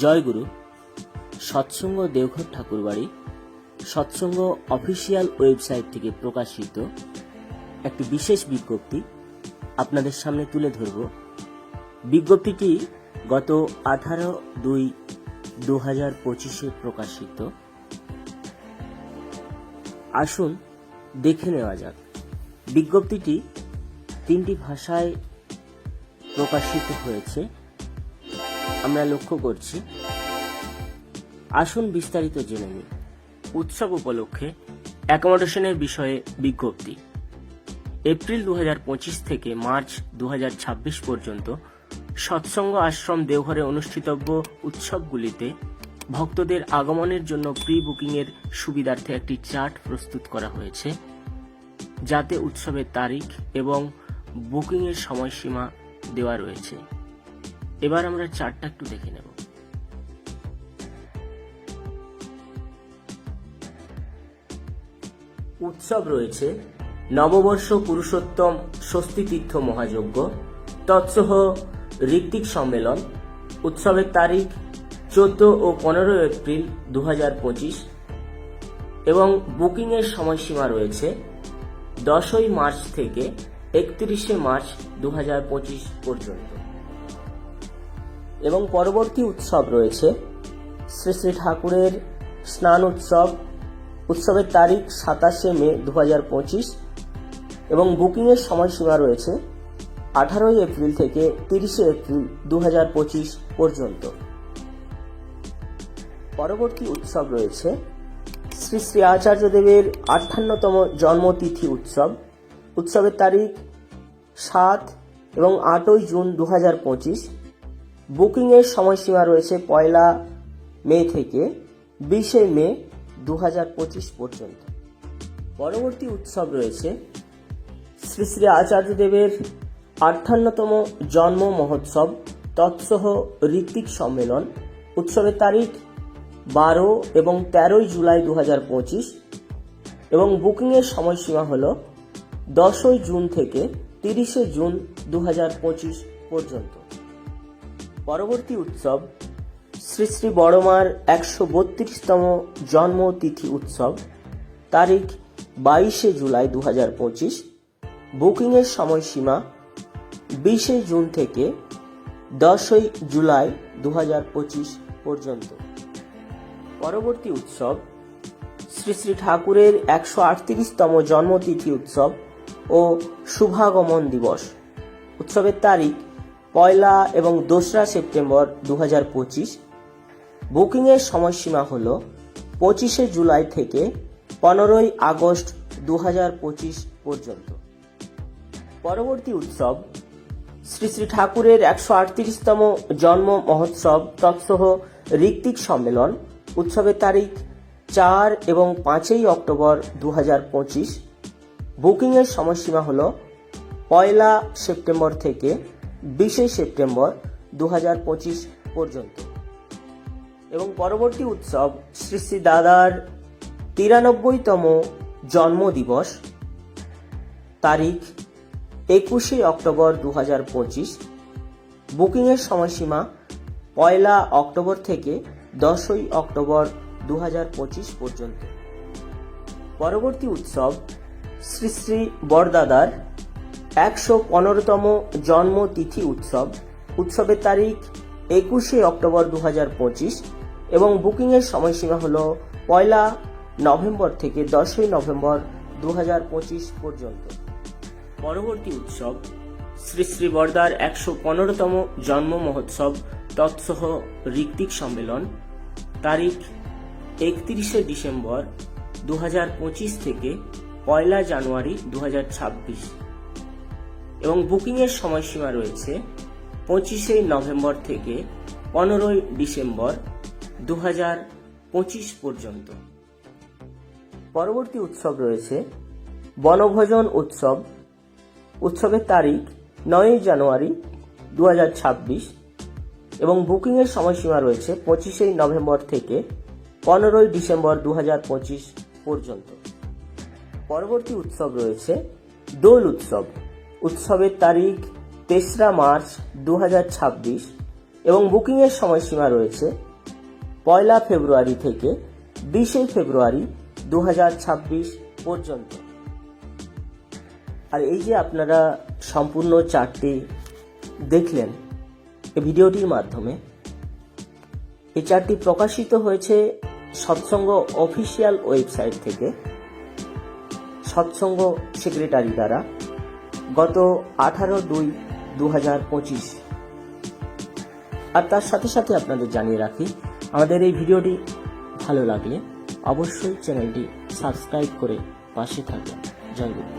জয়গুরু। সৎসঙ্গ দেওঘর ঠাকুরবাড়ি সৎসঙ্গ official website থেকে প্রকাশিত একটি বিশেষ বিজ্ঞপ্তি আপনাদের সামনে তুলে ধরব। বিজ্ঞপ্তিটি গত 18/2/2025 প্রকাশিত। আসুন দেখে নেওয়া যাক। বিজ্ঞপ্তিটি 3টি ভাষায় প্রকাশিত হয়েছে আমরা লক্ষ্য করছি। আসুন বিস্তারিত জেনে নিই। উৎসব উপলক্ষে অ্যাকোমোডেশনের বিষয়ে বিজ্ঞপ্তি। এপ্রিল 2025 থেকে মার্চ 2026 পর্যন্ত সৎসঙ্গ আশ্রম দেওঘরে অনুষ্ঠিতব্য উৎসবগুলিতে ভক্তদের আগমনের জন্য প্রি বুকিংয়ের সুবিধার্থে একটি চার্ট প্রস্তুত করা হয়েছে, যাতে উৎসবের তারিখ এবং বুকিংয়ের সময়সীমা দেওয়া রয়েছে। এবার আমরা চার্টটা একটু দেখে নেব। উৎসব রয়েছে নববর্ষ পুরুষোত্তম ষষ্ঠী তীর্থ মহাযজ্ঞ, তৎসহ ঋত্বিক সম্মেলন। উৎসবের তারিখ 14 ও 15 এপ্রিল 2025 এবং বুকিংয়ের সময়সীমা রয়েছে 10 মার্চ থেকে 31 মার্চ 2025 পর্যন্ত। এবং পরবর্তী উৎসব রয়েছে শ্রী শ্রী ঠাকুরের স্নান উৎসব। উৎসবের তারিখ 27 মে 2025 এবং বুকিংয়ের সময়সীমা রয়েছে 18 এপ্রিল থেকে 30 এপ্রিল 2025 পর্যন্ত। পরবর্তী উৎসব রয়েছে শ্রী শ্রী আচার্যদেবের 58তম জন্মতিথি উৎসব। উৎসবের তারিখ 7 এবং 8 জুন 2025। বুকিংয়ের সময়সীমা রয়েছে 1 মে থেকে 20 মে 2025 পর্যন্ত। পরবর্তী উৎসব রয়েছে শ্রী শ্রী আচার্যদেবের 58তম জন্ম মহোৎসব, তৎসহ ঋত্বিক সম্মেলন। উৎসবের তারিখ 12 এবং 13 জুলাই 2025 এবং বুকিংয়ের সময়সীমা হল 10 জুন থেকে 30 জুন 2025 পর্যন্ত। পরবর্তী উৎসব শ্রী শ্রী বড়মার 132তম জন্মতিথি উৎসব, তারিখ 22 জুলাই 2025। বুকিংয়ের সময়সীমা 20 জুন থেকে 10 জুলাই 2025 পর্যন্ত। পরবর্তী উৎসব শ্রী শ্রী ঠাকুরের 138তম জন্মতিথি উৎসব ও শুভাগমন দিবস। উৎসবের তারিখ 1 এবং 2 সেপ্টেম্বর 2025। বুকিংয়ের সময়সীমা হল 25 জুলাই থেকে 15 আগস্ট 2025 পর্যন্ত। পরবর্তী উৎসব শ্রী শ্রী ঠাকুরের 138তম জন্ম মহোৎসব, তৎসহ ঋত্বিক সম্মেলন। উৎসবের তারিখ 4 এবং 5 অক্টোবর 2025। বুকিংয়ের সময়সীমা হল 1 সেপ্টেম্বর থেকে 20 সেপ্টেম্বর 2025 পর্যন্ত। এবং পরবর্তী উৎসব শ্রী শ্রী দাদার 93তম জন্মদিবস, তারিখ 21 অক্টোবর 2025। বুকিংয়ের সময়সীমা 1 অক্টোবর থেকে 10 অক্টোবর 2025 পর্যন্ত। পরবর্তী উৎসব শ্রী শ্রী বড়দাদার 115তম জন্মতিথি উৎসব। উৎসবের তারিখ 21 অক্টোবর 2025 এবং বুকিংয়ের সময়সীমা হল 1 নভেম্বর থেকে 10 নভেম্বর 2025 পর্যন্ত। পরবর্তী উৎসব শ্রী শ্রী বড়দার 115তম জন্ম মহোৎসব, তৎসহ ঋত্বিক সম্মেলন। তারিখ 31 ডিসেম্বর 2025 থেকে 1 জানুয়ারি 2026 এবং বুকিংয়ের সময়সীমা রয়েছে 25 নভেম্বর থেকে 15 ডিসেম্বর 2025 পর্যন্ত। পরবর্তী উৎসব রয়েছে বনভোজন উৎসব। উৎসবের তারিখ 9 জানুয়ারি 2026 এবং বুকিংয়ের সময়সীমা রয়েছে 25 নভেম্বর থেকে 15 ডিসেম্বর 2025 পর্যন্ত। পরবর্তী উৎসব রয়েছে দোল উৎসব। উৎসবের তারিখ 3 মার্চ 2026 এবং বুকিংয়ের সময়সীমা রয়েছে 1 ফেব্রুয়ারি থেকে 20 ফেব্রুয়ারি 2026 পর্যন্ত। আর এই যে আপনারা সম্পূর্ণ চার্টটি দেখলেন এই ভিডিওটির মাধ্যমে, এই চার্টটি প্রকাশিত হয়েছে সৎসঙ্গ অফিসিয়াল ওয়েবসাইট থেকে সৎসঙ্গ সেক্রেটারি দ্বারা গত 18/2/2025। আর তার সাথে সাথে আপনাদের জানিয়ে রাখি, আমাদের এই ভিডিওটি ভালো লাগলে অবশ্যই চ্যানেলটি সাবস্ক্রাইব করে পাশে থাকবেন। জয় গুরু।